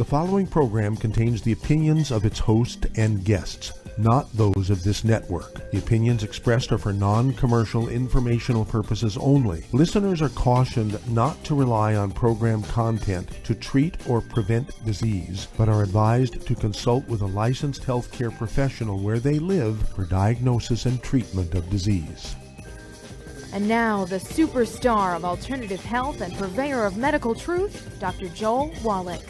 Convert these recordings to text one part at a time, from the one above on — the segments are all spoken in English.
The following program contains the opinions of its host and guests, not those of this network. The opinions expressed are for non-commercial informational purposes only. Listeners are cautioned not to rely on program content to treat or prevent disease, but are advised to consult with a licensed healthcare professional where they live for diagnosis and treatment of disease. And now, the superstar of alternative health and purveyor of medical truth, Dr. Joel Wallach.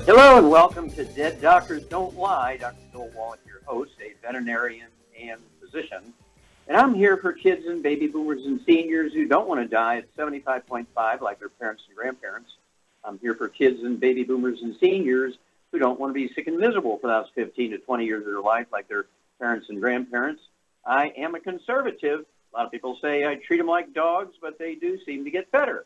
Hello and welcome to Dead Doctors Don't Lie. Dr. Joel Wallach, your host, a veterinarian and physician. And I'm here for kids and baby boomers and seniors who don't want to die at 75.5 like their parents and grandparents. I'm here for kids and baby boomers and seniors who don't want to be sick and miserable for the last 15 to 20 years of their life like their parents and grandparents. I am a conservative. A lot of people say I treat them like dogs, but they do seem to get better.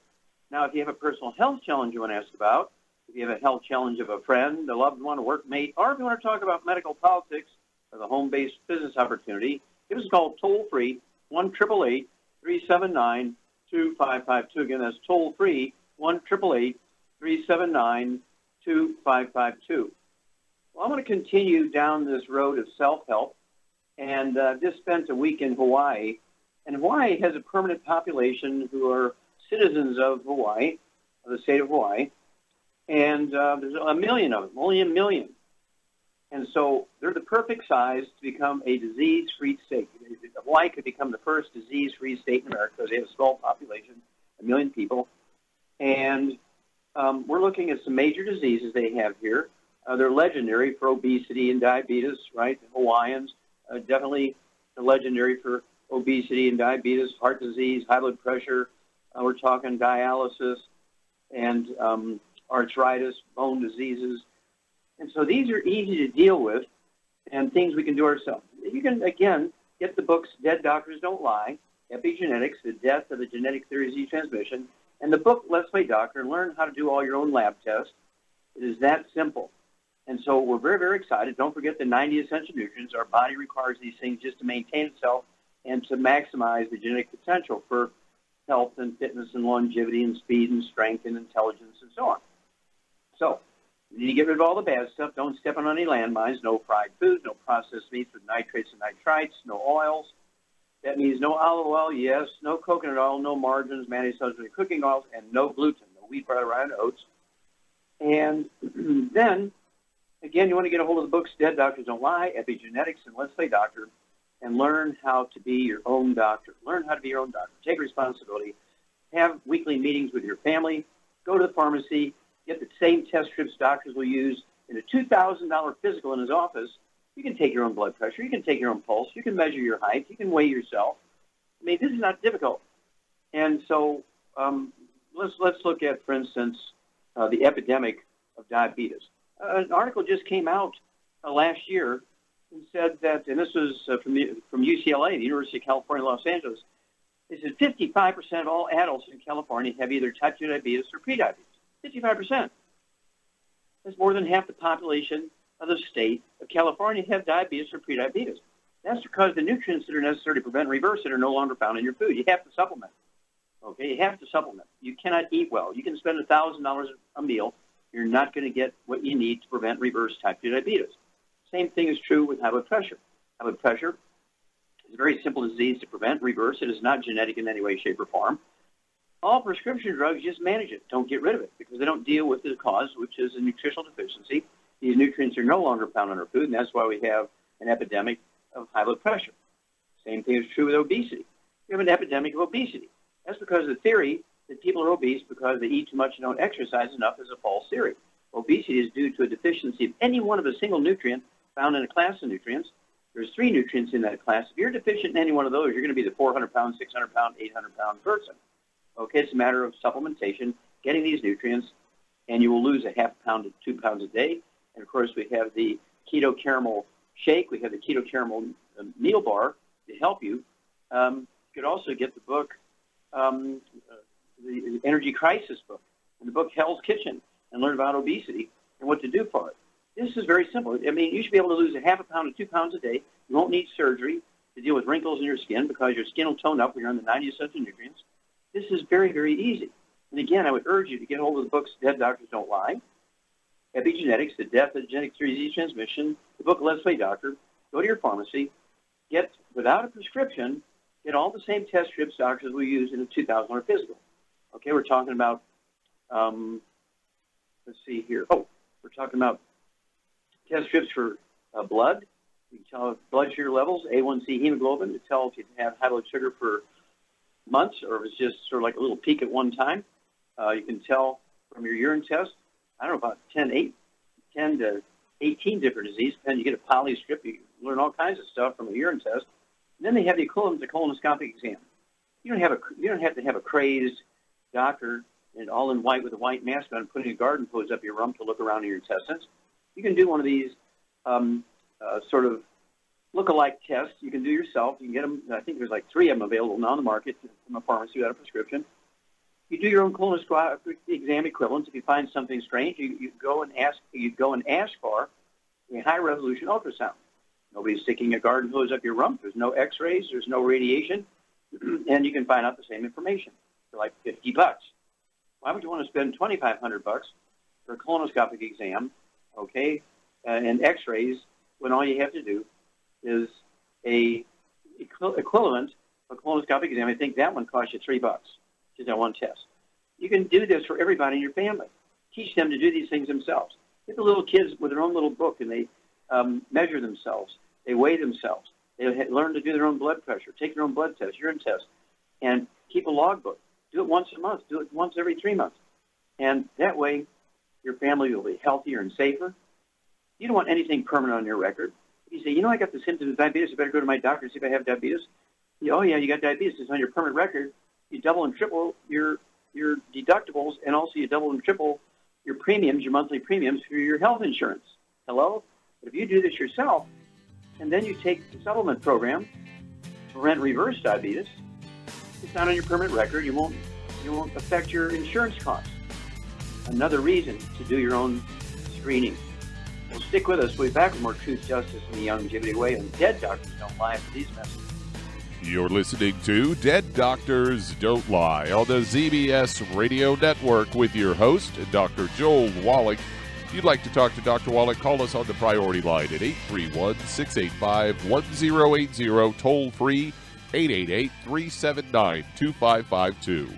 Now, if you have a personal health challenge you want to ask about, if you have a health challenge of a friend, a loved one, a workmate, or if you want to talk about medical politics or the home-based business opportunity, give us a call toll-free, 1-888-379-2552. Again, that's toll-free, 1-888-379-2552. Well, I'm going to continue down this road of self-help, and just spent a week in Hawaii. And Hawaii has a permanent population who are citizens of Hawaii, of the state of Hawaii. And there's a million of them, only a million. And so they're the perfect size to become a disease-free state. Hawaii could become the first disease-free state in America because they have a small population, a million people. And we're looking at some major diseases they have here. They're legendary for obesity and diabetes, right? The Hawaiians, definitely legendary for obesity and diabetes, heart disease, high blood pressure. We're talking dialysis and arthritis, bone diseases. And so these are easy to deal with and things we can do ourselves. You can, again, get the books Dead Doctors Don't Lie, Epigenetics, The Death of the Genetic Theory of Disease Transmission, and the book Let's Play Doctor, and learn how to do all your own lab tests. It is that simple. And so we're very, very excited. Don't forget the 90 essential nutrients. Our body requires these things just to maintain itself and to maximize the genetic potential for health and fitness and longevity and speed and strength and intelligence and so on. So you need to get rid of all the bad stuff. Don't step on any landmines. No fried foods, no processed meats with nitrates and nitrites, no oils. That means no olive oil, yes, no coconut oil, no margarines, mayonnaise, substitute cooking oils, and no gluten, no wheat, butter, rye, and oats. And then, again, you want to get a hold of the books Dead Doctors Don't Lie, Epigenetics, and Let's Play Doctor, and learn how to be your own doctor. Learn how to be your own doctor. Take responsibility. Have weekly meetings with your family. Go to the pharmacy. Get the same test strips doctors will use in a $2,000 physical in his office. You can take your own blood pressure. You can take your own pulse. You can measure your height. You can weigh yourself. I mean, this is not difficult. And so let's look at, for instance, the epidemic of diabetes. An article just came out last year and said that, and this was from UCLA, the University of California, Los Angeles. It said 55% of all adults in California have either type 2 diabetes or prediabetes. 55%. That's more than half the population of the state of California have diabetes or prediabetes. That's because the nutrients that are necessary to prevent and reverse it are no longer found in your food. You have to supplement. Okay, you have to supplement. You cannot eat well. You can spend $1,000 a meal. You're not going to get what you need to prevent and reverse type 2 diabetes. Same thing is true with high blood pressure. High blood pressure is a very simple disease to prevent and reverse. It is not genetic in any way, shape, or form. All prescription drugs just manage it. Don't get rid of it because they don't deal with the cause, which is a nutritional deficiency. These nutrients are no longer found in our food, and that's why we have an epidemic of high blood pressure. Same thing is true with obesity. We have an epidemic of obesity. That's because the theory that people are obese because they eat too much and don't exercise enough is a false theory. Obesity is due to a deficiency of any one of a single nutrient found in a class of nutrients. There's 3 nutrients in that class. If you're deficient in any one of those, you're going to be the 400-pound, 600-pound, 800-pound person. Okay, it's a matter of supplementation, getting these nutrients, and you will lose a half pound to 2 pounds a day. And, of course, we have the keto caramel shake. We have the keto caramel meal bar to help you. You could also get the book, the Energy Crisis book, and the book Hell's Kitchen, and learn about obesity and what to do for it. This is very simple. I mean, you should be able to lose a half a pound to 2 pounds a day. You won't need surgery to deal with wrinkles in your skin because your skin will tone up when you're on the 90 essential nutrients. This is very, very easy. And again, I would urge you to get hold of the books Dead Doctors Don't Lie, Epigenetics, The Death of Genetic Disease Transmission, the book Let's Play Doctor. Go to your pharmacy, get, without a prescription, get all the same test strips doctors will use in a $2,000 physical. Okay, we're talking about, let's see here. Oh, we're talking about test strips for blood. You can tell blood sugar levels, A1C hemoglobin, to tell if you have high blood sugar for months or if it's just sort of like a little peak at one time. You can tell from your urine test, I don't know, about 10 to 18 different diseases. Then you get a poly strip, you learn all kinds of stuff from a urine test. And then they have the equivalent of the colonoscopic exam. You don't have to have a crazed doctor and all in white with a white mask on putting a garden hose up your rump to look around in your intestines. You can do one of these sort of look-alike tests. You can do yourself. You can get them. I think there's like 3 of them available now on the market from a pharmacy without a prescription. You do your own colonoscopic exam equivalents. If you find something strange, you go and ask for a high-resolution ultrasound. Nobody's sticking a garden hose up your rump. There's no X-rays. There's no radiation, and you can find out the same information for like $50. Why would you want to spend $2,500 for a colonoscopic exam, okay, and X-rays when all you have to do is a equivalent of a colonoscopic exam? I think that one costs you $3, just that one test. You can do this for everybody in your family. Teach them to do these things themselves. Get the little kids with their own little book, and they measure themselves. They weigh themselves. They learn to do their own blood pressure, take their own blood test, urine test, and keep a logbook. Do it once a month. Do it once every 3 months. And that way, your family will be healthier and safer. You don't want anything permanent on your record. If you say, I got the symptoms of diabetes, I better go to my doctor and see if I have diabetes. Oh, yeah, you got diabetes. It's on your permanent record. You double and triple your deductibles, and also you double and triple your premiums, your monthly premiums for your health insurance. Hello? But if you do this yourself, and then you take the supplement program to prevent reverse diabetes, it's not on your permanent record. You won't affect your insurance costs. Another reason to do your own screening. Well, stick with us. We'll be back with more Truth, Justice, and the Longevity Way, and Dead Doctors Don't Lie after these messages. You're listening to Dead Doctors Don't Lie on the ZBS Radio Network with your host, Dr. Joel Wallach. If you'd like to talk to Dr. Wallach, call us on the priority line at 831-685-1080, toll free 888-379-2552.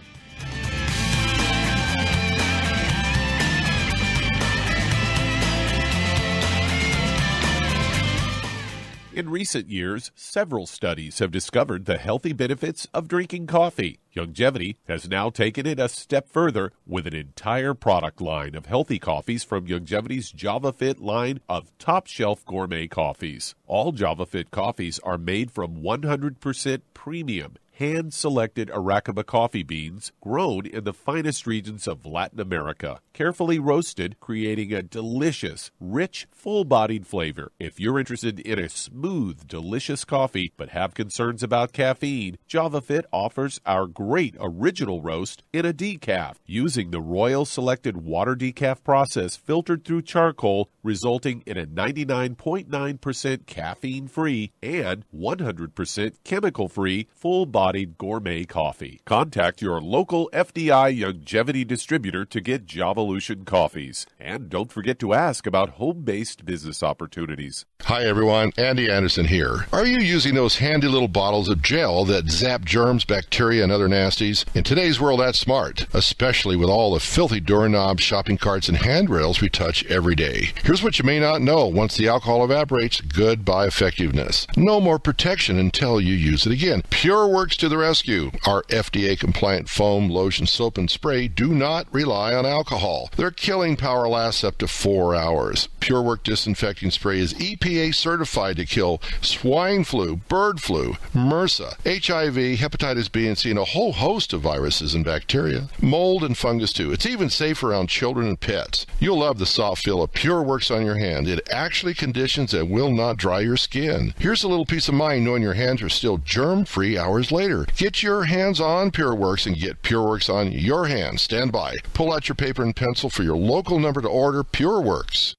In recent years, several studies have discovered the healthy benefits of drinking coffee. Longevity has now taken it a step further with an entire product line of healthy coffees from Longevity's JavaFit line of top-shelf gourmet coffees. All JavaFit coffees are made from 100% premium, hand-selected Arabica coffee beans grown in the finest regions of Latin America, carefully roasted, creating a delicious, rich, full-bodied flavor. If you're interested in a smooth, delicious coffee but have concerns about caffeine, JavaFit offers our great original roast in a decaf, using the Royal Selected Water Decaf process filtered through charcoal, resulting in a 99.9% caffeine-free and 100% chemical-free, full-bodied gourmet coffee. Contact your local FDI Longevity distributor to get Javalution coffees. And don't forget to ask about home-based business opportunities. Hi everyone, Andy Anderson here. Are you using those handy little bottles of gel that zap germs, bacteria, and other nasties? In today's world, that's smart, especially with all the filthy doorknobs, shopping carts, and handrails we touch every day. Here's what you may not know. Once the alcohol evaporates, goodbye effectiveness. No more protection until you use it again. PureWorks to the rescue. Our FDA-compliant foam, lotion, soap, and spray do not rely on alcohol. Their killing power lasts up to 4 hours. PureWorks disinfecting spray is EPA certified to kill swine flu, bird flu, MRSA, HIV, hepatitis B and C, and a whole host of viruses and bacteria. Mold and fungus too. It's even safe around children and pets. You'll love the soft feel of PureWorks on your hand. It actually conditions and will not dry your skin. Here's a little peace of mind knowing your hands are still germ-free hours later. Get your hands on PureWorks and get PureWorks on your hands. Stand by. Pull out your paper and pencil for your local number to order PureWorks.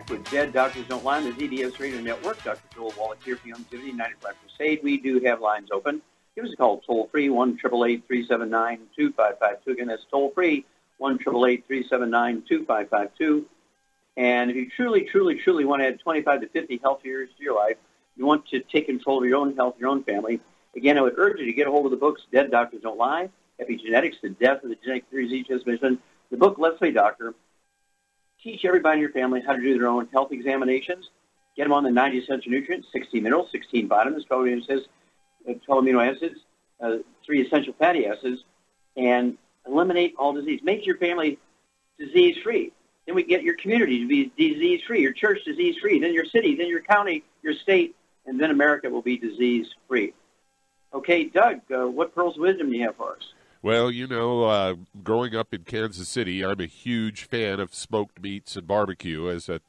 back with Dead Doctors Don't Lie on the ZBS Radio Network. Dr. Joel Wallach here for Longevity 95 Crusade. We do have lines open. Give us a call toll-free, 1-888-379-2552. Again, that's toll-free, 1-888-379-2552. And if you truly want to add 25 to 50 health years to your life, you want to take control of your own health, your own family, again, I would urge you to get a hold of the books Dead Doctors Don't Lie, Epigenetics, The Death of the Genetic Disease Transmission, the book Let's Play Doctor. Teach everybody in your family how to do their own health examinations. Get them on the 90 essential nutrients, 16 minerals, 16 vitamins, 12 amino acids, 3 essential fatty acids, and eliminate all disease. Make your family disease-free. Then we get your community to be disease-free, your church disease-free, then your city, then your county, your state, and then America will be disease-free. Okay, Doug, what pearls of wisdom do you have for us? Well, you know, growing up in Kansas City, I'm a huge fan of smoked meats and barbecue, as that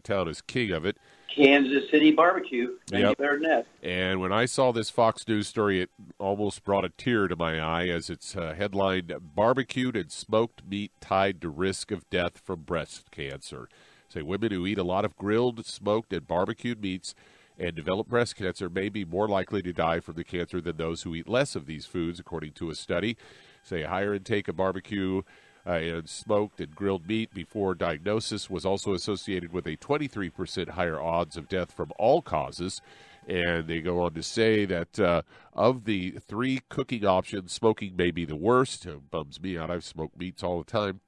town is king of it. Kansas City barbecue. Thank you, better than that. And when I saw this Fox News story, it almost brought a tear to my eye as it's headlined, Barbecued and Smoked Meat Tied to Risk of Death from Breast Cancer. Say women who eat a lot of grilled, smoked, and barbecued meats and develop breast cancer may be more likely to die from the cancer than those who eat less of these foods, according to a study. Say a higher intake of barbecue and smoked and grilled meat before diagnosis was also associated with a 23% higher odds of death from all causes. And they go on to say that of the 3 cooking options, smoking may be the worst. It bums me out. I've smoked meats all the time.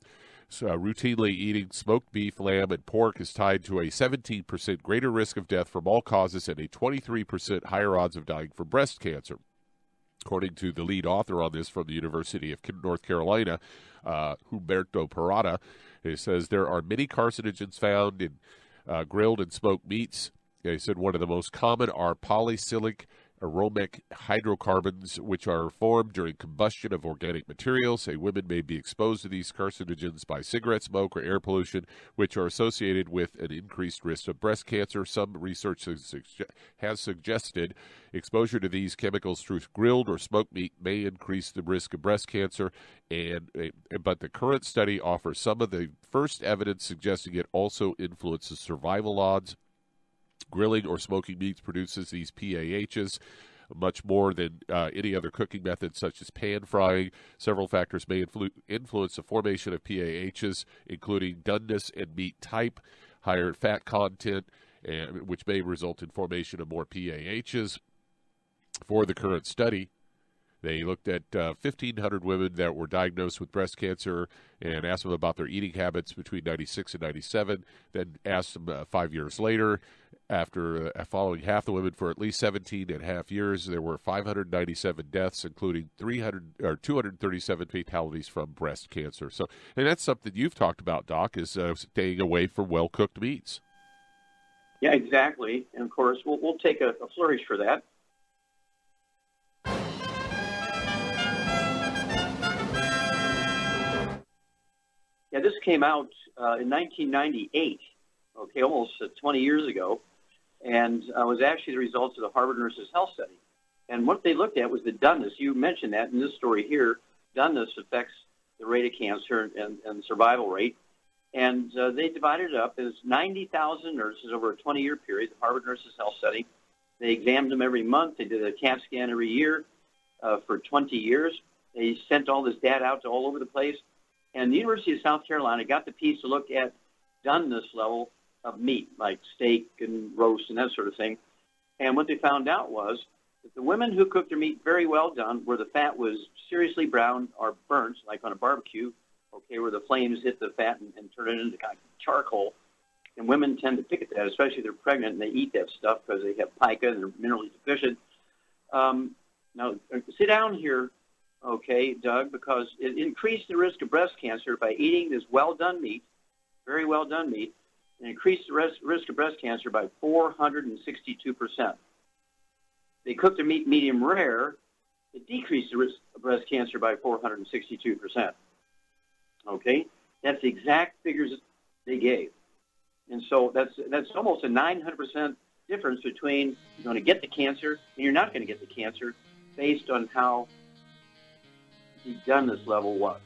So, routinely eating smoked beef, lamb, and pork is tied to a 17% greater risk of death from all causes and a 23% higher odds of dying from breast cancer. According to the lead author on this from the University of North Carolina, Humberto Parada, it says there are many carcinogens found in grilled and smoked meats. He said one of the most common are polycyclic aromatic hydrocarbons, which are formed during combustion of organic materials. Say women may be exposed to these carcinogens by cigarette smoke or air pollution, which are associated with an increased risk of breast cancer. Some research has suggested exposure to these chemicals through grilled or smoked meat may increase the risk of breast cancer, but the current study offers some of the first evidence suggesting it also influences survival odds. Grilling or smoking meats produces these PAHs much more than any other cooking method, such as pan frying. Several factors may influence the formation of PAHs, including doneness and meat type, higher fat content, which may result in formation of more PAHs. For the current study, they looked at 1,500 women that were diagnosed with breast cancer and asked them about their eating habits between 96 and 97, then asked them 5 years later. After following half the women for at least 17 and a half years, there were 597 deaths, including 237 fatalities from breast cancer. So, and that's something you've talked about, Doc, is staying away from well-cooked meats. Yeah, exactly. And, of course, we'll take a flourish for that. Yeah, this came out in 1998, okay, almost 20 years ago, and was actually the results of the Harvard Nurses Health Study. And what they looked at was the doneness. You mentioned that in this story here. Doneness affects the rate of cancer and survival rate. And they divided it up as 90,000 nurses over a 20-year period, the Harvard Nurses Health Study. They examined them every month. They did a CAT scan every year for 20 years. They sent all this data out to all over the place. And the University of South Carolina got the piece to look at doneness level of meat, like steak and roast and that sort of thing. And what they found out was that the women who cooked their meat very well done, where the fat was seriously brown or burnt, like on a barbecue, okay, where the flames hit the fat and turn it into kind of charcoal. And women tend to pick at that, especially if they're pregnant and they eat that stuff because they have pica and they're minerally deficient. Now, sit down here, okay, Doug, because it increased the risk of breast cancer by eating this well-done meat, very well-done meat, and increased the risk of breast cancer by 462%. They cooked the meat medium rare, it decreased the risk of breast cancer by 462%. Okay? That's the exact figures they gave. And so that's almost a 900% difference between you're going to get the cancer and you're not going to get the cancer based on how the doneness level was.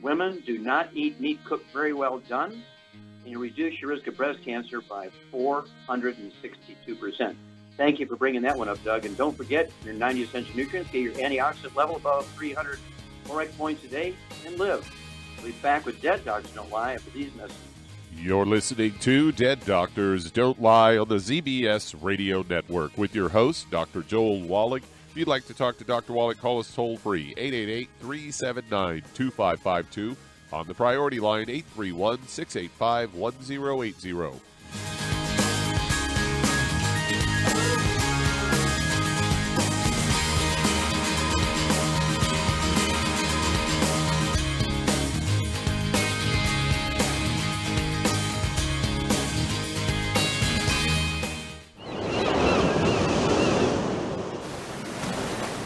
Women do not eat meat cooked very well done. and you reduce your risk of breast cancer by 462%. Thank you for bringing that one up, Doug. And don't forget your 90 essential nutrients. Get your antioxidant level above 300 ORAC points a day and live. We'll be back with Dead Doctors Don't Lie after these messages. You're listening to Dead Doctors Don't Lie on the ZBS Radio Network with your host, Dr. Joel Wallach. If you'd like to talk to Dr. Wallach, call us toll-free, 888-379-2552. On the priority line, 831-685-1080.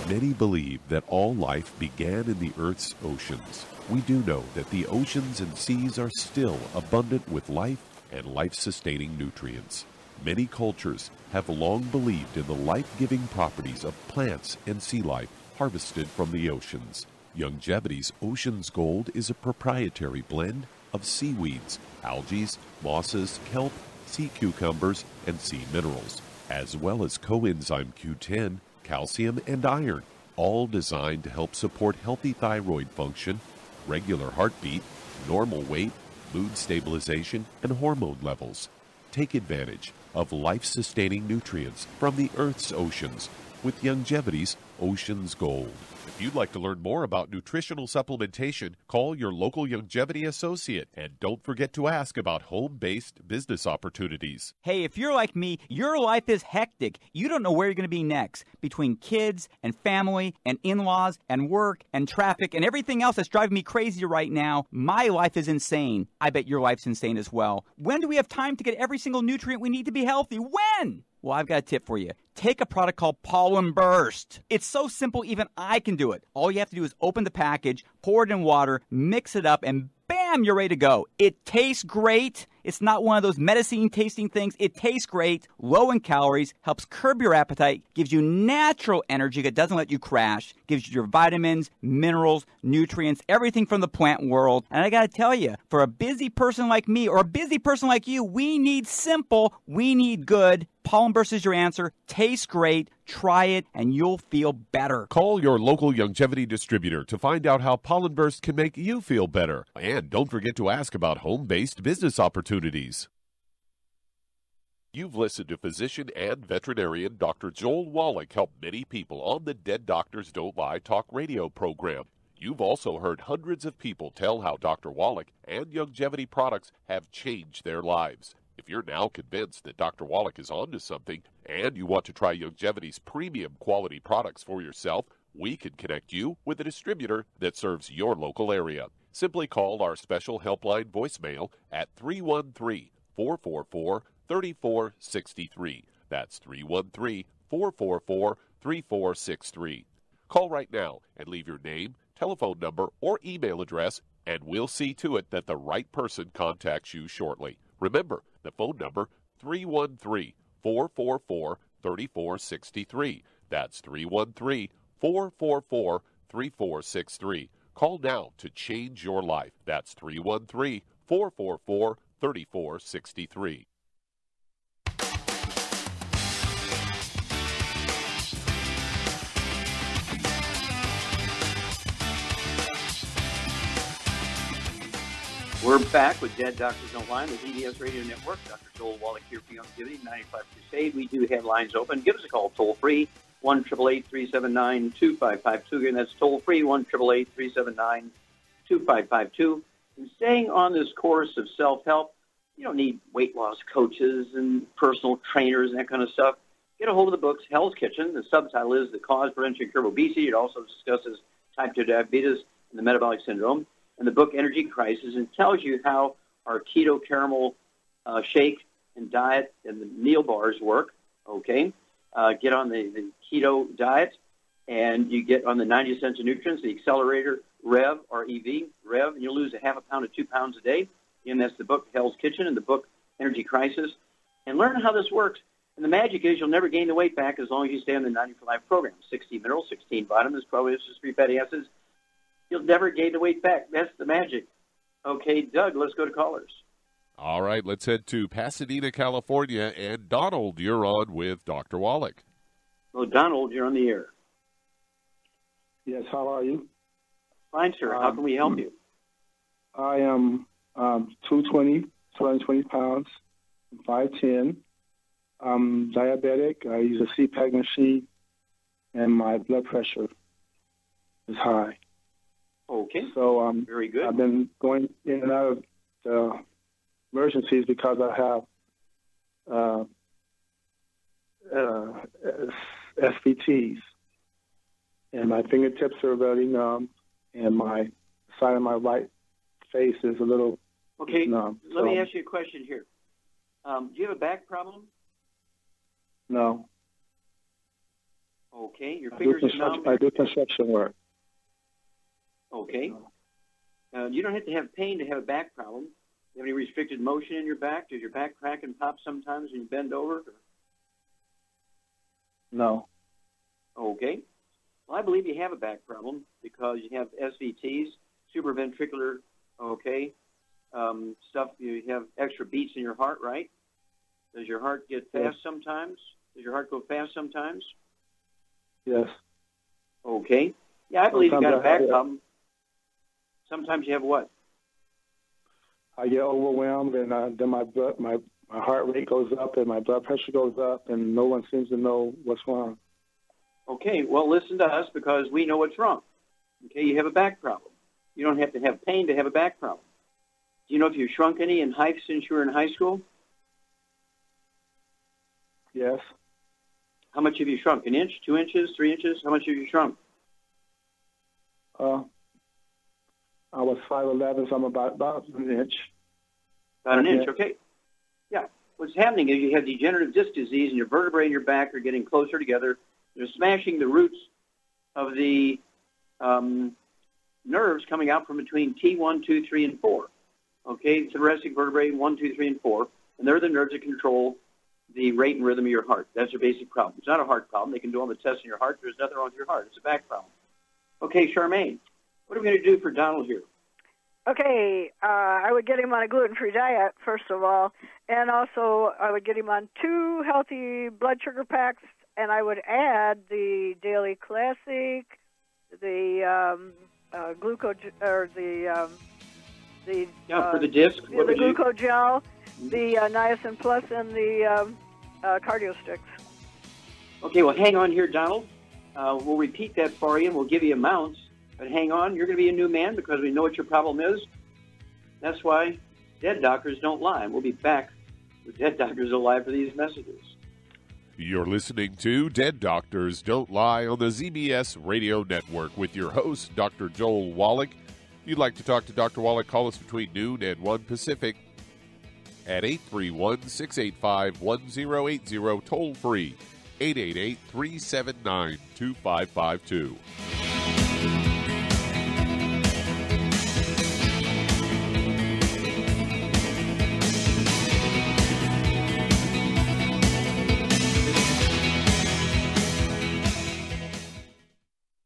Many believe that all life began in the Earth's oceans. We do know that the oceans and seas are still abundant with life and life-sustaining nutrients. Many cultures have long believed in the life-giving properties of plants and sea life harvested from the oceans. Youngevity's Ocean's Gold is a proprietary blend of seaweeds, algae, mosses, kelp, sea cucumbers, and sea minerals, as well as coenzyme Q10, calcium, and iron, all designed to help support healthy thyroid function, regular heartbeat, normal weight, mood stabilization, and hormone levels. Take advantage of life-sustaining nutrients from the Earth's oceans with Youngevity's Ocean's Gold. If you'd like to learn more about nutritional supplementation, call your local Youngevity associate, and don't forget to ask about home-based business opportunities. Hey, if you're like me, your life is hectic. You don't know where you're going to be next. Between kids and family and in-laws and work and traffic and everything else that's driving me crazy right now, my life is insane. I bet your life's insane as well. When do we have time to get every single nutrient we need to be healthy? When? Well, I've got a tip for you. Take a product called Pollen Burst. It's so simple, even I can do it. All you have to do is open the package, pour it in water, mix it up, and bam, you're ready to go. It tastes great. It's not one of those medicine-tasting things. It tastes great, low in calories, helps curb your appetite, gives you natural energy that doesn't let you crash, gives you your vitamins, minerals, nutrients, everything from the plant world. And I got to tell you, for a busy person like me or a busy person like you, we need simple, we need good. Pollen Burst is your answer. Tastes great. Try it, and you'll feel better. Call your local Youngevity distributor to find out how Pollen Burst can make you feel better. And don't forget to ask about home-based business opportunities. You've listened to physician and veterinarian Dr. Joel Wallach help many people on the Dead Doctors Don't Lie talk radio program. You've also heard hundreds of people tell how Dr. Wallach and Youngevity products have changed their lives. If you're now convinced that Dr. Wallach is onto something and you want to try Youngevity's premium quality products for yourself, we can connect you with a distributor that serves your local area. Simply call our special helpline voicemail at 313-444-3463. That's 313-444-3463. Call right now and leave your name, telephone number, or email address, and we'll see to it that the right person contacts you shortly. Remember, the phone number, 313-444-3463. That's 313-444-3463. Call now to change your life. That's 313-444-3463. We're back with Dead Doctors Don't Lie on the ZBS Radio Network. Dr. Joel Wallach here for Youngevity, 95 Crusade. We do have lines open. Give us a call toll-free, 1-888-379-2552. Again, that's toll-free, 1-888-379-2552. And staying on this course of self-help, you don't need weight loss coaches and personal trainers and that kind of stuff. Get a hold of the books, Hell's Kitchen. The subtitle is The Cause, Prevention, and Cure of Obesity. It also discusses type 2 diabetes and the metabolic syndrome. And the book Energy Crisis, and tells you how our keto caramel shake and diet and the meal bars work. Okay, get on the keto diet, and you get on the 90 essential nutrients, the accelerator Rev, R-E-V, Rev, and you'll lose a half a pound to 2 pounds a day. And that's the book Hell's Kitchen and the book Energy Crisis, and learn how this works. And the magic is you'll never gain the weight back as long as you stay on the 90 for Life program. 60 minerals, 16 vitamins, probiotics, 3 fatty acids. You'll never gain the weight back. That's the magic. Okay, Doug, let's go to callers. All right, let's head to Pasadena, California. And Donald, you're on with Dr. Wallach. Well, Donald, you're on the air. Yes, how are you? Fine, sir. How can we help you? I am 220 pounds, 5'10". I'm diabetic. I use a CPAP machine, and my blood pressure is high. Okay. So very good. I've been going in and out of the emergencies because I have SVTs, and my fingertips are very numb, and my side of my right face is a little numb. Let me ask you a question here. Do you have a back problem? No. Okay. Your fingers are numb. I do construction work. Okay. You don't have to have pain to have a back problem. Do you have any restricted motion in your back? Does your back crack and pop sometimes when you bend over? No. Okay. Well, I believe you have a back problem because you have SVTs, supraventricular, stuff. You have extra beats in your heart, right? Does your heart get fast sometimes? Does your heart go fast sometimes? Yes. Okay. Yeah, I believe you got a back problem. Sometimes you have what? I get overwhelmed, and then my heart rate goes up, and my blood pressure goes up, and no one seems to know what's wrong. Okay, well, listen to us because we know what's wrong. Okay, you have a back problem. You don't have to have pain to have a back problem. Do you know if you've shrunk any in height since you were in high school? Yes. How much have you shrunk? An inch, 2 inches, 3 inches? How much have you shrunk? I was 5'11", so I'm about an inch. About an inch, okay. Yeah. What's happening is you have degenerative disc disease, and your vertebrae in your back are getting closer together. They're smashing the roots of the nerves coming out from between T1, 2, 3, and 4. Okay, thoracic vertebrae 1, 2, 3, and 4, and they're the nerves that control the rate and rhythm of your heart. That's your basic problem. It's not a heart problem. They can do all the tests in your heart. There's nothing wrong with your heart. It's a back problem. Okay, Charmaine, what are we going to do for Donald here? Okay, I would get him on a gluten-free diet, first of all, and also I would get him on 2 healthy blood sugar packs, and I would add the Daily Classic, the glucose, or the for the disc, the glucogel, the niacin plus, and the cardio sticks. Okay, well, hang on here, Donald. We'll repeat that for you, and we'll give you amounts. But hang on, you're going to be a new man because we know what your problem is. That's why Dead Doctors Don't Lie. We'll be back with Dead Doctors Don't Lie for these messages. You're listening to Dead Doctors Don't Lie on the ZBS Radio Network with your host, Dr. Joel Wallach. If you'd like to talk to Dr. Wallach, call us between noon and 1 Pacific at 831-685-1080, toll free, 888-379-2552.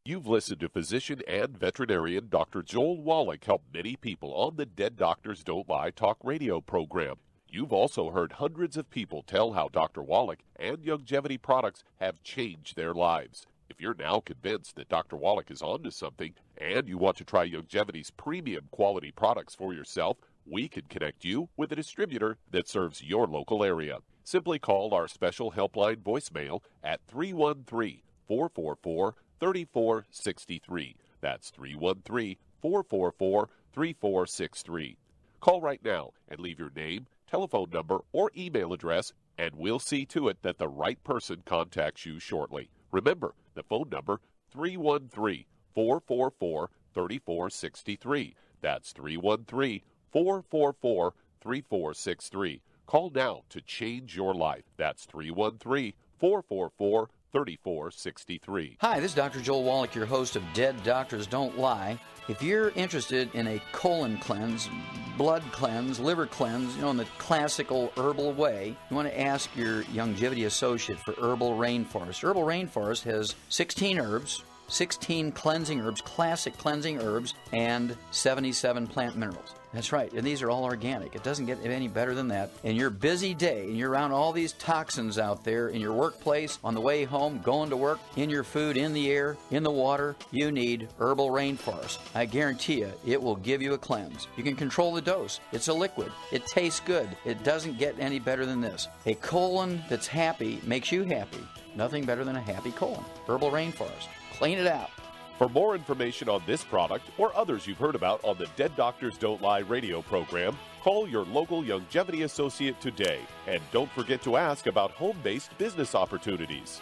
You've listened to physician and veterinarian Dr. Joel Wallach help many people on the Dead Doctors Don't Lie talk radio program. You've also heard hundreds of people tell how Dr. Wallach and Youngevity products have changed their lives. If you're now convinced that Dr. Wallach is onto something and you want to try Youngevity's premium quality products for yourself, we can connect you with a distributor that serves your local area. Simply call our special helpline voicemail at 313-444-3463. That's 313-444-3463. Call right now and leave your name, telephone number, or email address, and we'll see to it that the right person contacts you shortly. Remember, the phone number, 313-444-3463. That's 313-444-3463. Call now to change your life. That's 313-444-3463. Hi, this is Dr. Joel Wallach, your host of Dead Doctors Don't Lie. If you're interested in a colon cleanse, blood cleanse, liver cleanse, in the classical herbal way, you want to ask your Youngevity associate for Herbal Rainforest. Herbal Rainforest has 16 herbs, 16 cleansing herbs, classic cleansing herbs, and 77 plant minerals. That's right, and these are all organic. It doesn't get any better than that. In your busy day, and you're around all these toxins out there in your workplace, on the way home, going to work, in your food, in the air, in the water, you need Herbal Rainforest. I guarantee you, it will give you a cleanse. You can control the dose. It's a liquid. It tastes good. It doesn't get any better than this. A colon that's happy makes you happy. Nothing better than a happy colon. Herbal Rainforest. Clean it out. For more information on this product or others you've heard about on the Dead Doctors Don't Lie radio program, call your local Longevity associate today. And don't forget to ask about home-based business opportunities.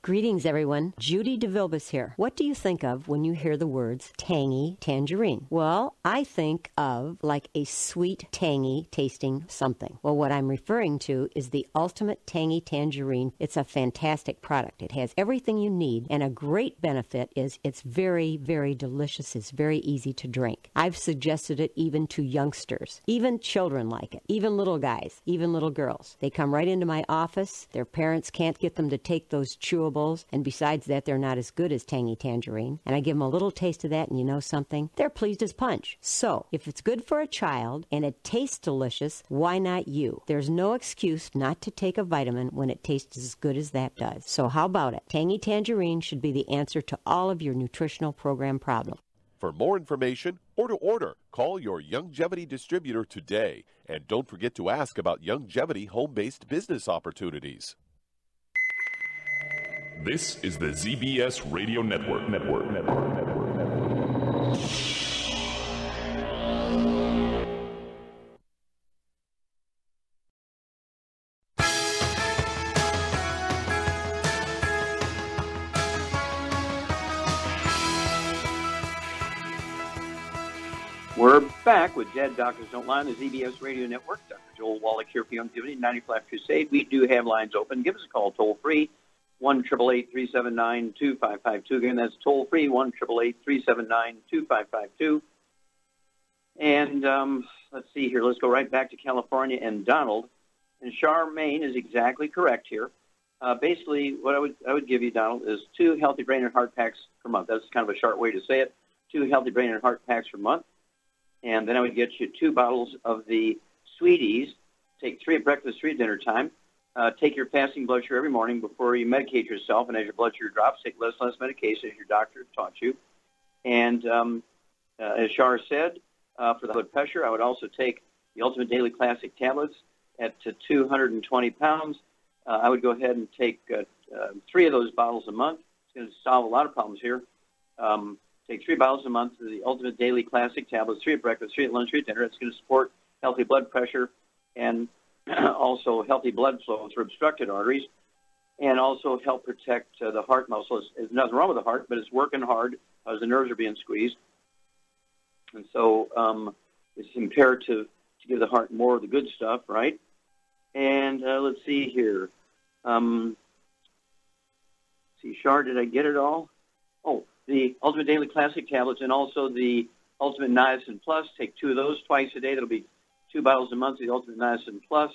Greetings, everyone. Judy DeVilbus here. What do you think of when you hear the words tangy tangerine? Well, I think of like a sweet, tangy tasting something. Well, what I'm referring to is the Ultimate Tangy Tangerine. It's a fantastic product. It has everything you need, and a great benefit is it's very, very delicious. It's very easy to drink. I've suggested it even to youngsters. Even children like it. Even little guys. Even little girls. They come right into my office. Their parents can't get them to take those chewables. And besides that, they're not as good as Tangy Tangerine. And I give them a little taste of that, and you know something? They're pleased as punch. So, if it's good for a child and it tastes delicious, why not you? There's no excuse not to take a vitamin when it tastes as good as that does. So how about it? Tangy Tangerine should be the answer to all of your nutritional program problems. For more information or to order, call your Longevity distributor today. And don't forget to ask about Longevity home-based business opportunities. This is the ZBS Radio Network. We're back with Dead Doctors Don't Lie on the ZBS Radio Network. Dr. Joel Wallach here for Longevity 95 Crusade. We do have lines open. Give us a call toll-free. 1-888-379-2552. Again, that's toll-free, 1-888-379-2552. And let's see here. Let's go right back to California and Donald. And Charmaine is exactly correct here. Basically, what I would give you, Donald, is 2 healthy brain and heart packs per month. That's kind of a short way to say it. 2 healthy brain and heart packs per month. And then I would get you 2 bottles of the Sweeties. Take 3 at breakfast, 3 at dinner time. Take your fasting blood sugar every morning before you medicate yourself, and as your blood sugar drops, take less and less medication as your doctor taught you. And as Shar said, for the blood pressure, I would also take the Ultimate Daily Classic tablets at 220 pounds. I would go ahead and take 3 of those bottles a month. It's going to solve a lot of problems here. Take 3 bottles a month of the Ultimate Daily Classic tablets, 3 at breakfast, 3 at lunch, 3 at dinner. It's going to support healthy blood pressure and also healthy blood flow through obstructed arteries, and also help protect the heart muscle. There's nothing wrong with the heart, but it's working hard as the nerves are being squeezed. And so it's imperative to give the heart more of the good stuff, right? And let's see here. Shar, did I get it all? Oh, the Ultimate Daily Classic tablets and also the Ultimate Niacin Plus. Take 2 of those twice a day. That'll be 2 bottles a month of the Ultimate Niacin Plus,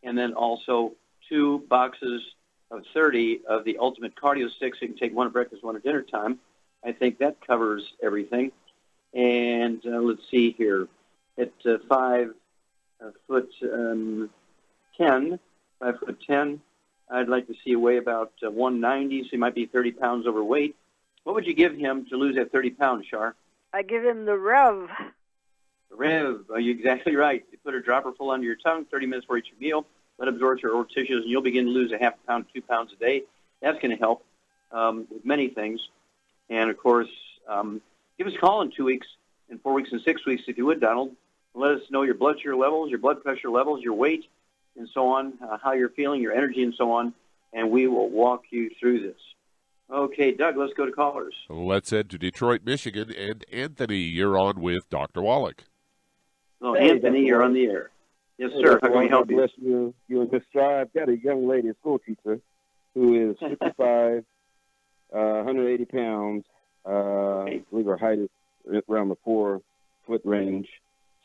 and then also 2 boxes of 30 of the Ultimate Cardio Sticks. You can take 1 at breakfast, 1 at dinner time. I think that covers everything. And let's see here. At 5'10", I'd like to see you weigh about 190, so he might be 30 pounds overweight. What would you give him to lose that 30 pounds, Shar? I give him the Rev. Rev, you're exactly right. You put a dropper full under your tongue, 30 minutes for each meal. Let it absorb your oral tissues, and you'll begin to lose a half pound, 2 pounds a day. That's going to help with many things. And, of course, give us a call in 2 weeks, in 4 weeks, and 6 weeks, if you would, Donald. Let us know your blood sugar levels, your blood pressure levels, your weight, and so on, how you're feeling, your energy, and so on, and we will walk you through this. Okay, Doug, let's go to callers. Let's head to Detroit, Michigan. And Anthony, you're on with Dr. Wallach. Oh, hey, Anthony, you're on the air. Yes, sir. How can we help you? Bless you. You and Mr. I've got a young lady, a school teacher, who is 55, 180 pounds. I believe her height is around the 4-foot range.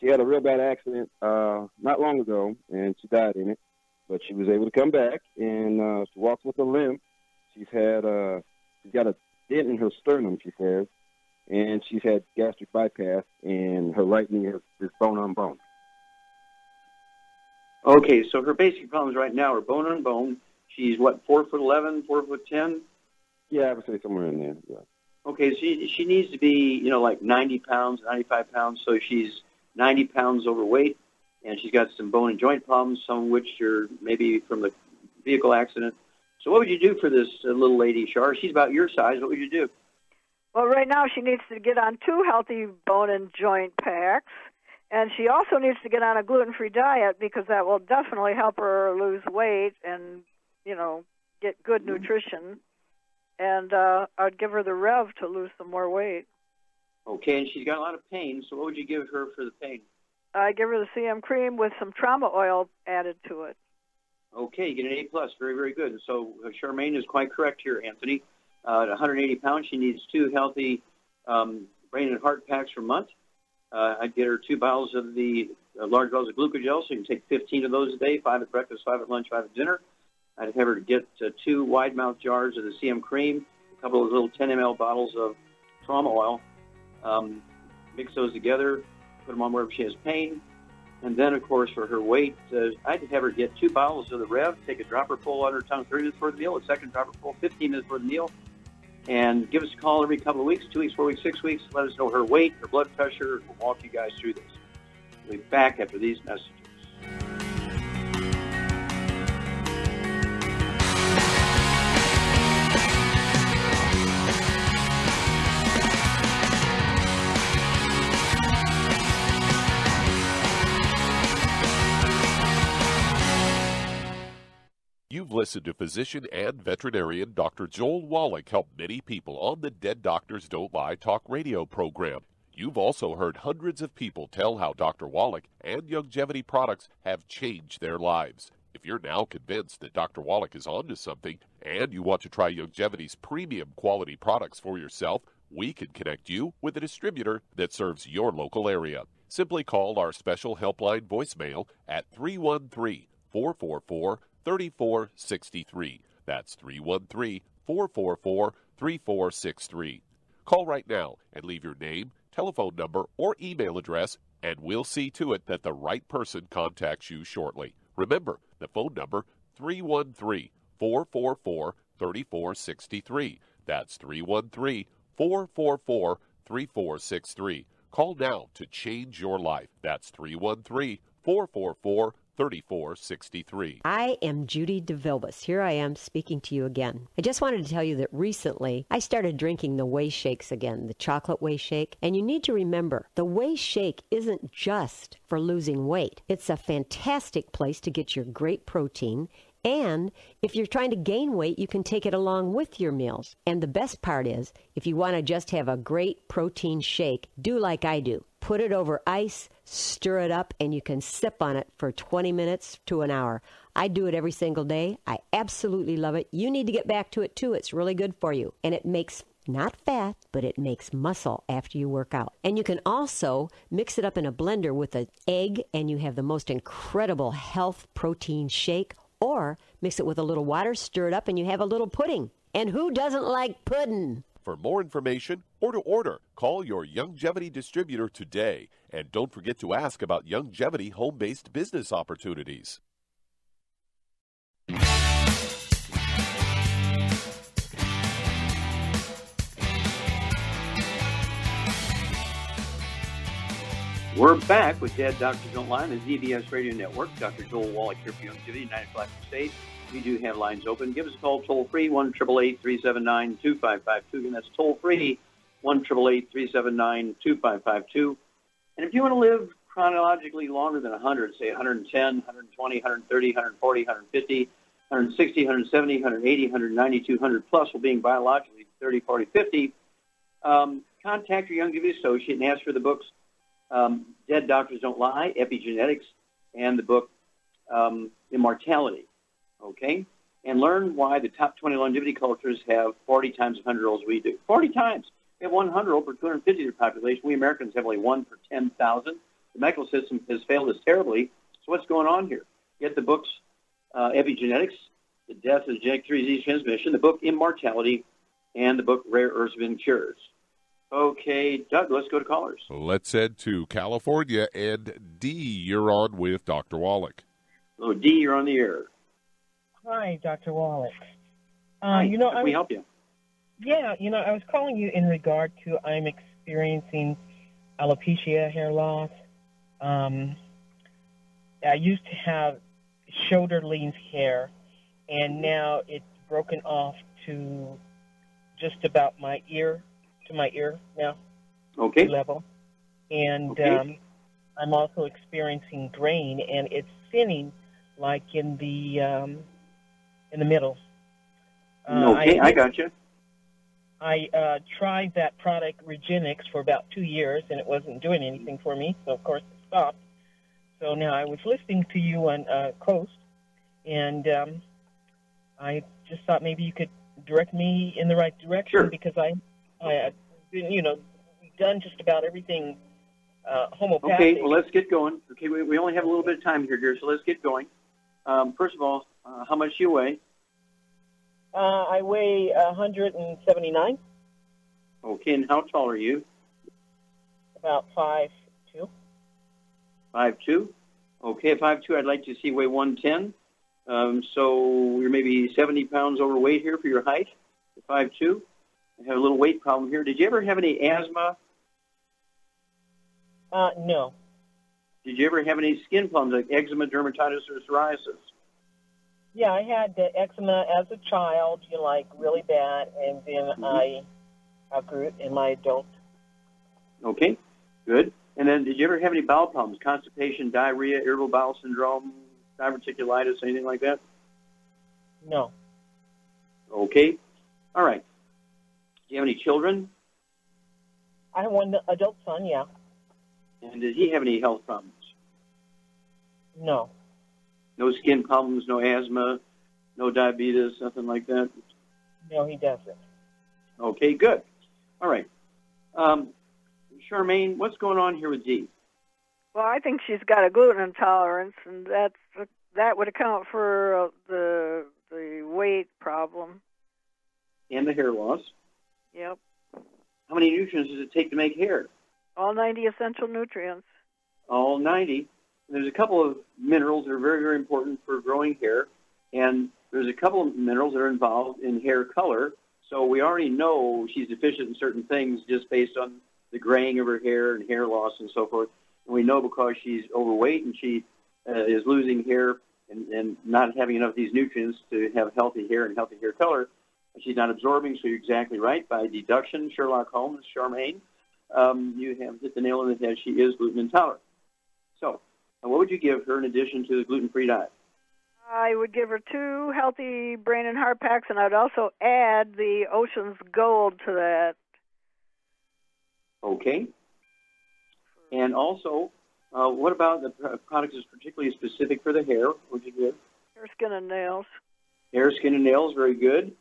She had a real bad accident not long ago, and she died in it. But she was able to come back, and she walks with a limp. She's got a dent in her sternum, she says, and she's had gastric bypass, and her right knee is bone on bone. Okay, so her basic problems right now are bone on bone. She's, 4'11", 4'10"? Yeah, I would say somewhere in there, yeah. Okay, so she needs to be, like 90 pounds, 95 pounds, so she's 90 pounds overweight, and she's got some bone and joint problems, some of which are maybe from the vehicle accident. So what would you do for this little lady, Shar? She's about your size. What would you do? Well, right now she needs to get on 2 healthy bone and joint packs, and she also needs to get on a gluten-free diet because that will definitely help her lose weight and, get good nutrition. And I'd give her the Rev to lose some more weight. Okay, and she's got a lot of pain, so what would you give her for the pain? I'd give her the CM cream with some trauma oil added to it. Okay, you get an A+. Very, very good. So Charmaine is quite correct here, Anthony. At 180 pounds, she needs 2 healthy brain and heart packs per month. I'd get her 2 bottles of the large bottles of glucogel, so you can take 15 of those a day, 5 at breakfast, 5 at lunch, 5 at dinner. I'd have her get 2 wide-mouth jars of the CM cream, a couple of little 10 ml bottles of trauma oil. Mix those together, put them on wherever she has pain. And then, of course, for her weight, I'd have her get 2 bottles of the Rev, take a dropper full on her tongue 30 minutes before the meal, a second dropper full 15 minutes before the meal, and give us a call every couple of weeks, 2 weeks, 4 weeks, 6 weeks. Let us know her weight, her blood pressure. We'll walk you guys through this. We'll be back after these messages. You've listened to physician and veterinarian Dr. Joel Wallach help many people on the Dead Doctors Don't Lie talk radio program. You've also heard hundreds of people tell how Dr. Wallach and Youngevity products have changed their lives. If you're now convinced that Dr. Wallach is onto something and you want to try Youngevity's premium quality products for yourself, we can connect you with a distributor that serves your local area. Simply call our special helpline voicemail at 313-444-3463. That's 313-444-3463. Call right now and leave your name, telephone number, or email address, and we'll see to it that the right person contacts you shortly. Remember, the phone number, 313-444-3463. That's 313-444-3463. Call now to change your life. That's 313-444-3463. 3463. I am Judy DeVilbus. Here I am speaking to you again. I just wanted to tell you that recently I started drinking the Whey Shakes again, the chocolate Whey Shake. And you need to remember, the Whey Shake isn't just for losing weight. It's a fantastic place to get your great protein. And if you're trying to gain weight, you can take it along with your meals. And the best part is, if you want to just have a great protein shake, do like I do. Put it over ice, stir it up, and you can sip on it for 20 minutes to an hour. I do it every single day. I absolutely love it. You need to get back to it, too. It's really good for you. And it makes not fat, but it makes muscle after you work out. And you can also mix it up in a blender with an egg, and you have the most incredible health protein shake. Or mix it with a little water, stir it up, and you have a little pudding. And who doesn't like pudding? For more information or to order, call your Youngevity distributor today. And don't forget to ask about Youngevity home-based business opportunities. We're back with Dead Doctors Don't Lie on the ZBS Radio Network. Dr. Joel Wallach here for Youngevity, United Flat State. We do have lines open. Give us a call toll-free, 1-888-379-2552. Again, that's toll-free, 1-888-379-2552. And if you want to live chronologically longer than 100, say 110, 120, 130, 140, 150, 160, 170, 180, 190, 200 plus, while being biologically 30, 40, 50, contact your Youngevity associate and ask for the books Dead Doctors Don't Lie, Epigenetics, and the book Immortality, okay? And learn why the top 20 longevity cultures have 40 times 100-year-olds we do. 40 times. We have 100-year-old per 250 of the population. We Americans have only 1 per 10,000. The medical system has failed us terribly. So what's going on here? Get the books Epigenetics, The Death of the Genetic Disease Transmission, the book Immortality, and the book Rare Earths Been Cures. Okay, Doug, let's go to callers. Let's head to California. And D, you're on with Dr. Wallach. Hello, D, you're on the air. Hi, Dr. Wallach. Hi, how can we help you? Yeah, I was calling you in regard to I'm experiencing alopecia, hair loss. I used to have shoulder-length hair, and now it's broken off to just about my ear now. Okay. Level. And okay. I'm also experiencing graying, and it's thinning like in the middle. Okay, I got you. I tried that product, Regenix, for about 2 years, and it wasn't doing anything for me, so of course it stopped. So now I was listening to you on Coast, and I just thought maybe you could direct me in the right direction. Sure. Because I've done just about everything homeopathic. Okay, well, let's get going. Okay, we only have a little bit of time here, dear, so let's get going. First of all, how much do you weigh? I weigh 179. Okay, and how tall are you? About 5'2". 5'2"? Okay, 5'2", I'd like to see weigh 110. So you're maybe 70 pounds overweight here for your height, 5'2". I have a little weight problem here. Did you ever have any asthma? No. Did you ever have any skin problems like eczema, dermatitis, or psoriasis? Yeah, I had eczema as a child, really bad, and then I outgrew it in my adult. Okay, good. And then did you ever have any bowel problems, constipation, diarrhea, irritable bowel syndrome, diverticulitis, anything like that? No. Okay. All right. Do you have any children? I have one adult son, yeah. And does he have any health problems? No. No skin problems, no asthma, no diabetes, nothing like that? No, he doesn't. Okay, good. All right. Charmaine, what's going on here with Dee? Well, I think she's got a gluten intolerance, and that would account for the weight problem. And the hair loss. Yep. How many nutrients does it take to make hair? All 90 essential nutrients. All 90. There's a couple of minerals that are very, very important for growing hair, and there's a couple of minerals that are involved in hair color. So we already know she's deficient in certain things just based on the graying of her hair and hair loss and so forth. And we know because she's overweight and she is losing hair and not having enough of these nutrients to have healthy hair and healthy hair color, she's not absorbing. So you're exactly right. By deduction, Sherlock Holmes, Charmaine, you have hit the nail on the head. She is gluten intolerant. So what would you give her in addition to the gluten-free diet? I would give her 2 healthy brain and heart packs, and I'd also add the Ocean's Gold to that. Okay. And also, what about the product that's particularly specific for the hair? What would you give? Hair, skin, and nails. Hair, skin, and nails, very good.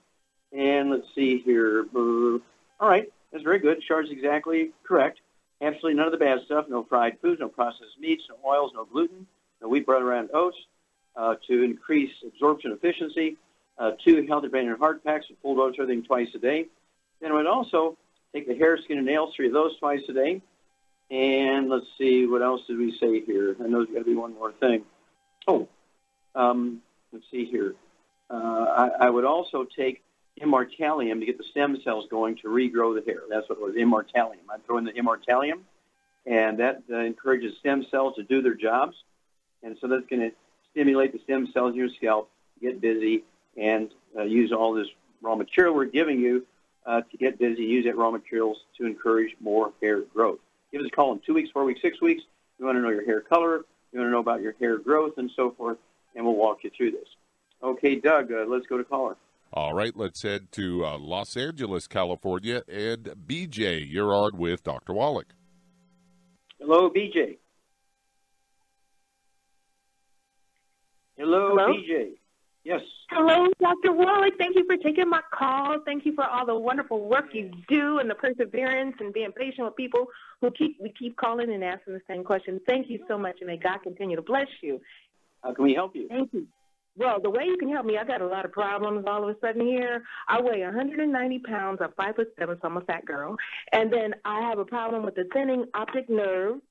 And let's see here. All right, that's very good. Char's exactly correct. Absolutely none of the bad stuff. No fried foods, no processed meats, no oils, no gluten, no wheat, bread, and oats. To increase absorption efficiency, 2 healthy brain and heart packs, a full dose of everything twice a day. Then I would also take the hair, skin, and nails, 3 of those twice a day. And let's see, what else did we say here? I know there's got to be one more thing. Let's see here. I would also take immortalium to get the stem cells going to regrow the hair. That's what it was, immortalium. I'd throw in the immortalium, and that encourages stem cells to do their jobs. And so that's going to stimulate the stem cells in your scalp, get busy, and use all this raw material we're giving you to get busy, use that raw materials to encourage more hair growth. Give us a call in 2 weeks, 4 weeks, 6 weeks. We want to know your hair color. We want to know about your hair growth and so forth, and we'll walk you through this. Okay, Doug, let's go to caller. All right, let's head to Los Angeles, California, and BJ, you're on with Dr. Wallach. Hello, BJ. Hello, BJ. Yes. Hello, Dr. Wallach. Thank you for taking my call. Thank you for all the wonderful work you do and the perseverance and being patient with people who keep calling and asking the same question. Thank you so much, and may God continue to bless you. How can we help you? Thank you. Well, the way you can help me, I got a lot of problems all of a sudden here. I weigh 190 pounds. I'm 5'7", so I'm a fat girl. And then I have a problem with the thinning optic nerve,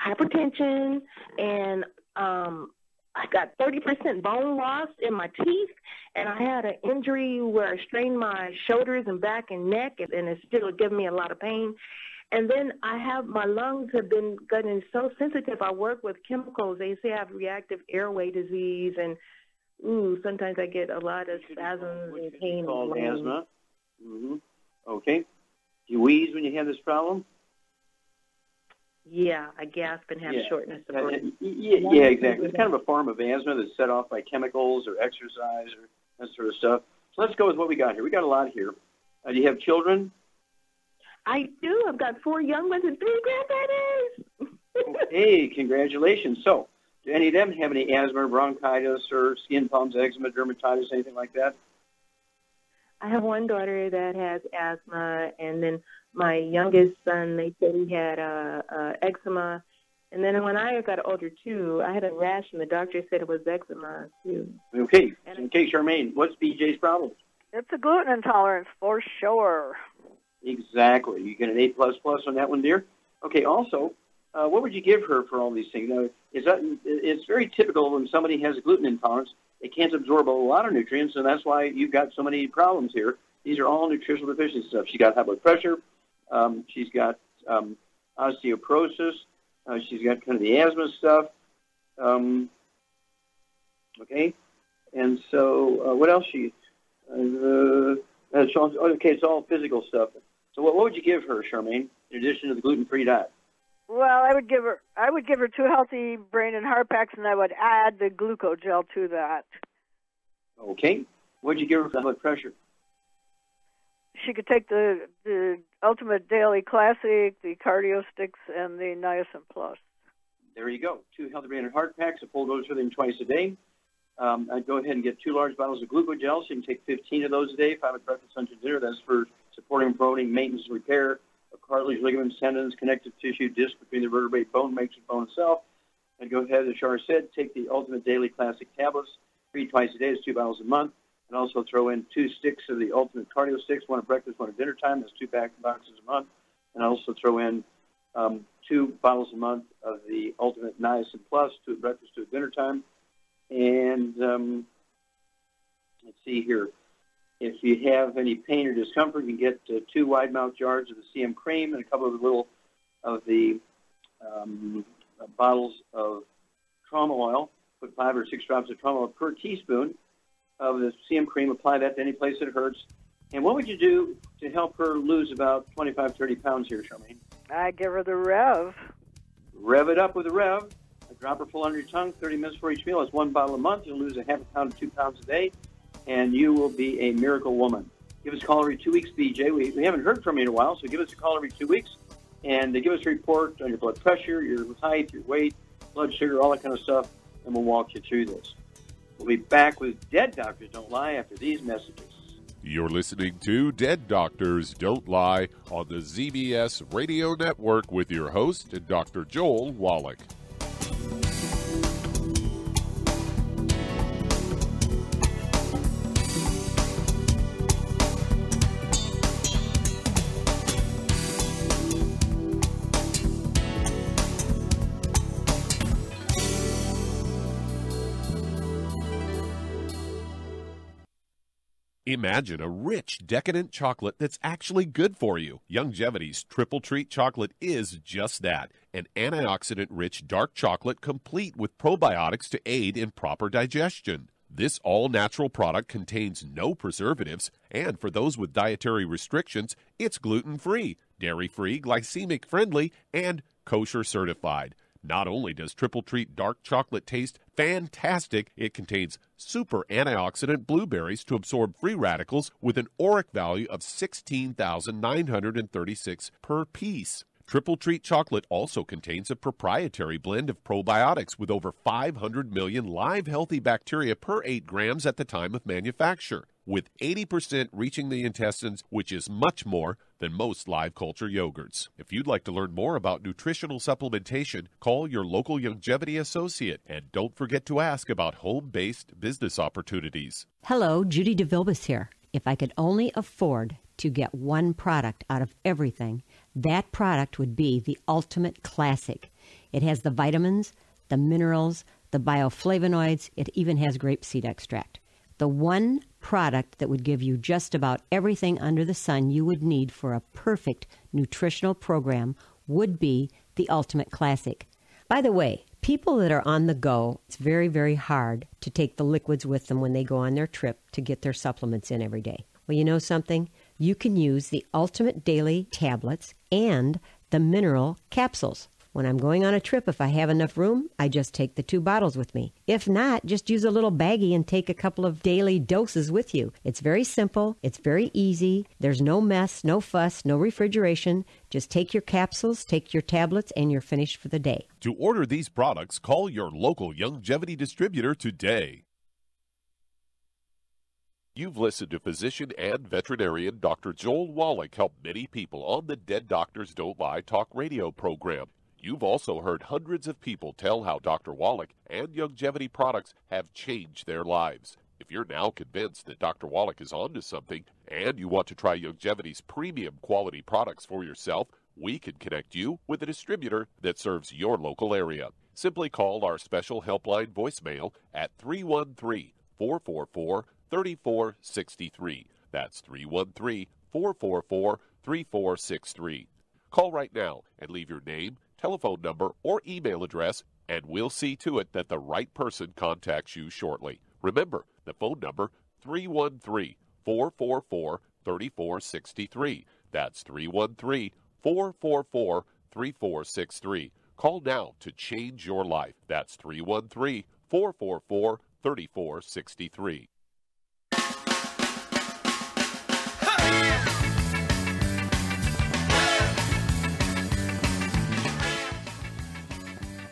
hypertension, and I got 30% bone loss in my teeth. And I had an injury where I strained my shoulders and back and neck, and it's still giving me a lot of pain. And then my lungs have been getting so sensitive. I work with chemicals. They say I have reactive airway disease, and sometimes I get a lot of spasms and pain. It's called asthma. Mm-hmm. Okay. Do you wheeze when you have this problem? Yeah, I gasp and have shortness of breath. Yeah, exactly. It's kind of a form of asthma that's set off by chemicals or exercise or that sort of stuff. So let's go with what we got here. We got a lot here. Do you have children? I do. I've got 4 young ones and 3 grandbabies. Hey, congratulations. So, do any of them have any asthma, bronchitis, or skin problems, eczema, dermatitis, anything like that? I have one daughter that has asthma, and then my youngest son, they said he had eczema. And then when I got older, too, I had a rash, and the doctor said it was eczema, too. Okay. Charmaine, what's BJ's problem? It's a gluten intolerance, for sure. Exactly. You get an A++ on that one, dear. Okay, also, what would you give her for all these things? Now, it's very typical when somebody has a gluten intolerance, they can't absorb a lot of nutrients, and that's why you've got so many problems here. These are all nutritional deficiency stuff. She's got high blood pressure. She's got osteoporosis. She's got kind of the asthma stuff. Okay. And so what else? It's all physical stuff. So what would you give her, Charmaine, in addition to the gluten-free diet? Well, I would give her 2 healthy brain and heart packs, and I would add the glucogel to that. Okay. What would you give her for blood pressure? She could take the Ultimate Daily Classic, the Cardio Sticks, and the Niacin Plus. There you go. 2 healthy brain and heart packs, a full dose of them twice a day. I'd go ahead and get 2 large bottles of glucogel, so you can take 15 of those a day, 5 at breakfast, lunch, and dinner. That's for supporting and promoting maintenance and repair of cartilage, ligaments, tendons, connective tissue, disc between the vertebrae, bone matrix, bone itself. And go ahead, as Char said, take the Ultimate Daily Classic tablets, 3 twice a day. It's 2 bottles a month. And also throw in 2 sticks of the Ultimate Cardio Sticks, 1 at breakfast, 1 at dinner time. That's 2 boxes a month. And also throw in 2 bottles a month of the Ultimate Niacin Plus, 2 at breakfast, 2 at dinner time. And let's see here. If you have any pain or discomfort, you can get 2 wide-mouth jars of the CM cream and a couple of the bottles of trauma oil. Put 5 or 6 drops of trauma oil per teaspoon of the CM cream. Apply that to any place that hurts. And what would you do to help her lose about 25, 30 pounds here, Charmaine? I give her the Rev. Rev it up with the Rev. A dropper full under your tongue, 30 minutes for each meal. That's 1 bottle a month. You'll lose a half a pound to 2 pounds a day, and you will be a miracle woman. Give us a call every 2 weeks, BJ. We haven't heard from you in a while, so give us a call every 2 weeks, and give us a report on your blood pressure, your height, your weight, blood sugar, all that kind of stuff, and we'll walk you through this. We'll be back with Dead Doctors Don't Lie after these messages. You're listening to Dead Doctors Don't Lie on the ZBS Radio Network with your host, Dr. Joel Wallach. Imagine a rich, decadent chocolate that's actually good for you. Youngevity's Triple Treat chocolate is just that, an antioxidant-rich dark chocolate complete with probiotics to aid in proper digestion. This all-natural product contains no preservatives, and for those with dietary restrictions, it's gluten-free, dairy-free, glycemic-friendly, and kosher certified. Not only does Triple Treat dark chocolate taste fantastic, it contains super antioxidant blueberries to absorb free radicals with an ORAC value of 16,936 per piece. Triple Treat chocolate also contains a proprietary blend of probiotics with over 500 million live healthy bacteria per 8 grams at the time of manufacture. With 80% reaching the intestines, which is much more, than most live culture yogurts. If you'd like to learn more about nutritional supplementation, call your local longevity associate, and don't forget to ask about home-based business opportunities. Hello, Judy DeVilbus here. If I could only afford to get one product out of everything, that product would be the Ultimate Classic. It has the vitamins, the minerals, the bioflavonoids. It even has grapeseed extract. The one product that would give you just about everything under the sun you would need for a perfect nutritional program would be the Ultimate Classic. By the way, people that are on the go, it's very, very hard to take the liquids with them when they go on their trip to get their supplements in every day. Well, you know something? You can use the Ultimate Daily tablets and the mineral capsules. When I'm going on a trip, if I have enough room, I just take the 2 bottles with me. If not, just use a little baggie and take a couple of daily doses with you. It's very simple. It's very easy. There's no mess, no fuss, no refrigeration. Just take your capsules, take your tablets, and you're finished for the day. To order these products, call your local longevity distributor today. You've listened to physician and veterinarian Dr. Joel Wallach help many people on the Dead Doctors Don't Lie talk radio program. You've also heard hundreds of people tell how Dr. Wallach and longevity products have changed their lives. If you're now convinced that Dr. Wallach is onto something and you want to try longevity's premium quality products for yourself, we can connect you with a distributor that serves your local area. Simply call our special helpline voicemail at 313-444-3463. That's 313-444-3463. Call right now and leave your name, telephone number, or email address, and we'll see to it that the right person contacts you shortly. Remember, the phone number, 313-444-3463. That's 313-444-3463. Call now to change your life. That's 313-444-3463.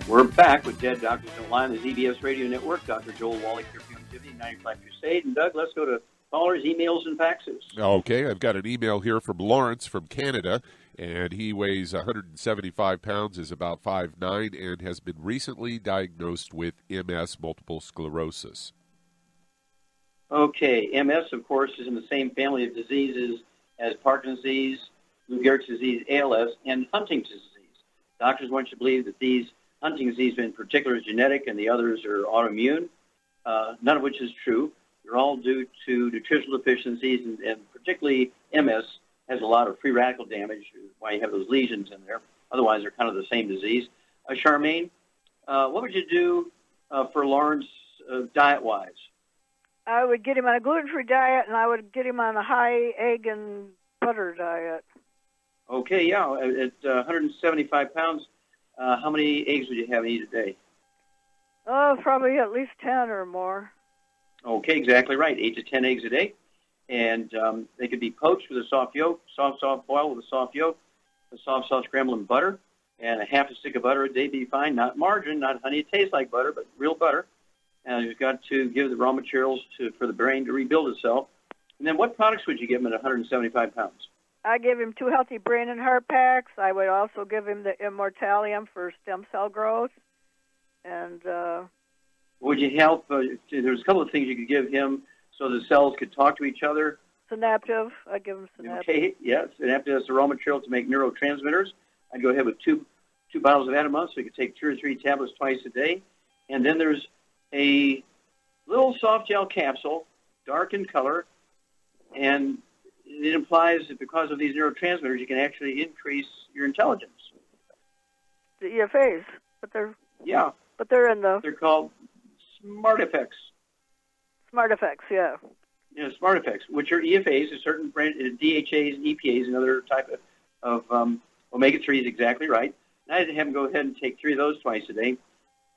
We're back with Dead Doctors Don't Lie on the ZBS Radio Network. Dr. Joel Wallach here from Longevity 95 Crusade. And Doug, let's go to callers, emails, and faxes. Okay, I've got an email here from Lawrence from Canada, and he weighs 175 pounds, is about 5'9", and has been recently diagnosed with MS, multiple sclerosis. Okay, MS, of course, is in the same family of diseases as Parkinson's disease, Lou Gehrig's disease, ALS, and Huntington's disease. Doctors want you to believe that these Huntington's disease in particular is genetic and the others are autoimmune, none of which is true. They're all due to nutritional deficiencies, and particularly MS has a lot of free radical damage, why you have those lesions in there. Otherwise, they're kind of the same disease. Charmaine, what would you do for Lawrence diet-wise? I would get him on a gluten-free diet, and I would get him on a high egg and butter diet. Okay, yeah, at 175 pounds, how many eggs would you have and eat a day? Oh, probably at least 10 or more. Okay, exactly right. 8 to 10 eggs a day. And they could be poached with a soft yolk, soft boil with a soft yolk, a soft scramble in butter, and a half a stick of butter a day be fine. Not margarine, not honey. It tastes like butter, but real butter. And you've got to give the raw materials for the brain to rebuild itself. And then what products would you give him at 175 pounds? I give him 2 healthy brain and heart packs. I would also give him the Immortalium for stem cell growth. And would you help? There's a couple of things you could give him so the cells could talk to each other. Synaptive. I give him Synaptive. Okay, yes. Synaptive is the raw material to make neurotransmitters. I'd go ahead with two bottles of that a month, so you could take 2 or 3 tablets twice a day. And then there's a little soft gel capsule, dark in color, and it implies that because of these neurotransmitters, you can actually increase your intelligence. The EFAs, but they're in the. They're called Smart Effects. Smart Effects, yeah. Yeah, Smart Effects, which are EFAs, a certain brand, DHAs, EPAs, another type of omega-3s, exactly right. And I'd have them go ahead and take 3 of those twice a day,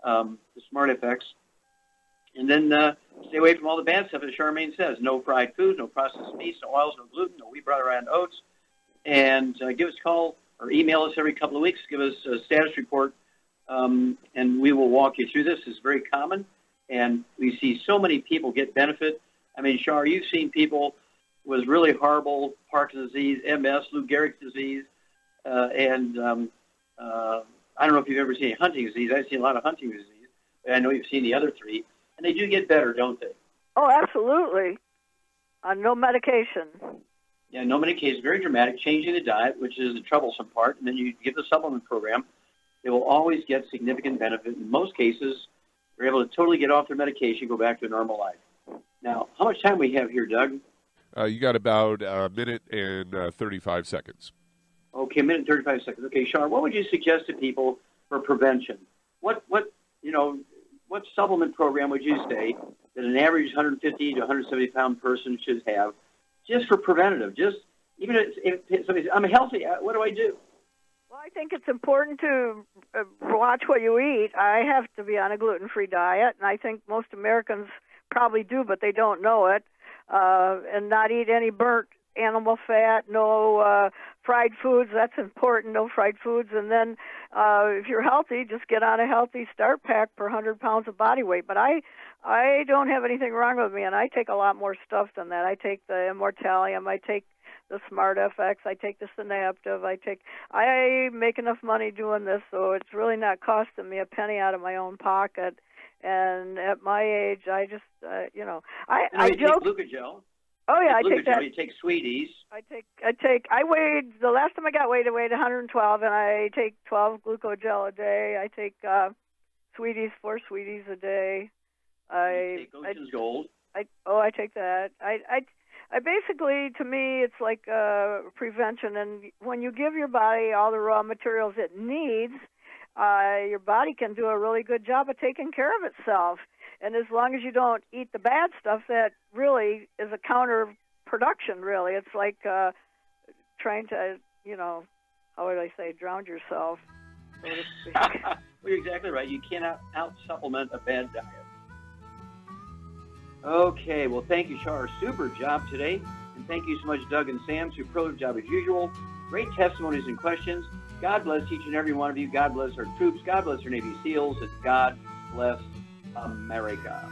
the Smart Effects. And then stay away from all the bad stuff, as Charmaine says. No fried foods, no processed meats, no oils, no gluten, no wheat, bran, and oats. And give us a call or email us every couple of weeks. Give us a status report, and we will walk you through this. It's very common, and we see so many people get benefit. I mean, Char, you've seen people was really horrible, Parkinson's disease, MS, Lou Gehrig's disease, and I don't know if you've ever seen Huntington's disease. I've seen a lot of Huntington's disease. I know you've seen the other three, and they do get better, don't they? Oh, absolutely. On no medication. Yeah, no medication. Very dramatic. Changing the diet, which is the troublesome part, and then you give the supplement program. They will always get significant benefit. In most cases, they're able to totally get off their medication, go back to a normal life. Now, how much time we have here, Doug? You got about a minute and 35 seconds. Okay, a minute and 35 seconds. Okay, Sean, what would you suggest to people for prevention? What supplement program would you say that an average 150 to 170 pound person should have, just for preventative? Just even if somebody says, I'm healthy, what do I do? Well, I think it's important to watch what you eat. I have to be on a gluten-free diet, and I think most Americans probably do, but they don't know it. And not eat any burnt animal fat, no fried foods. That's important, no fried foods. And then if you're healthy, just get on a healthy start pack per 100 pounds of body weight. But I don't have anything wrong with me, and I take a lot more stuff than that. I take the Immortalium, I take the Smart FX, I take the Synaptive, I make enough money doing this, so it's really not costing me a penny out of my own pocket. And at my age, I just, I joke. Take Glucogel. Oh yeah, I take that. You take Sweeties. I weighed, the last time I got weighed, I weighed 112, and I take 12 Glucogel a day. I take Sweeties, 4 Sweeties a day. Take Ocean's Gold. I take that. I basically, to me, it's like prevention, and when you give your body all the raw materials it needs, your body can do a really good job of taking care of itself. And as long as you don't eat the bad stuff, that really is a counterproduction, really. It's like trying to, how would I say, drown yourself, so to speak. Well, you're exactly right. You cannot out-supplement a bad diet. Okay, well, thank you, Char. Super job today. And thank you so much, Doug and Sam. Superlative job as usual. Great testimonies and questions. God bless each and every one of you. God bless our troops. God bless our Navy SEALs. And God bless America.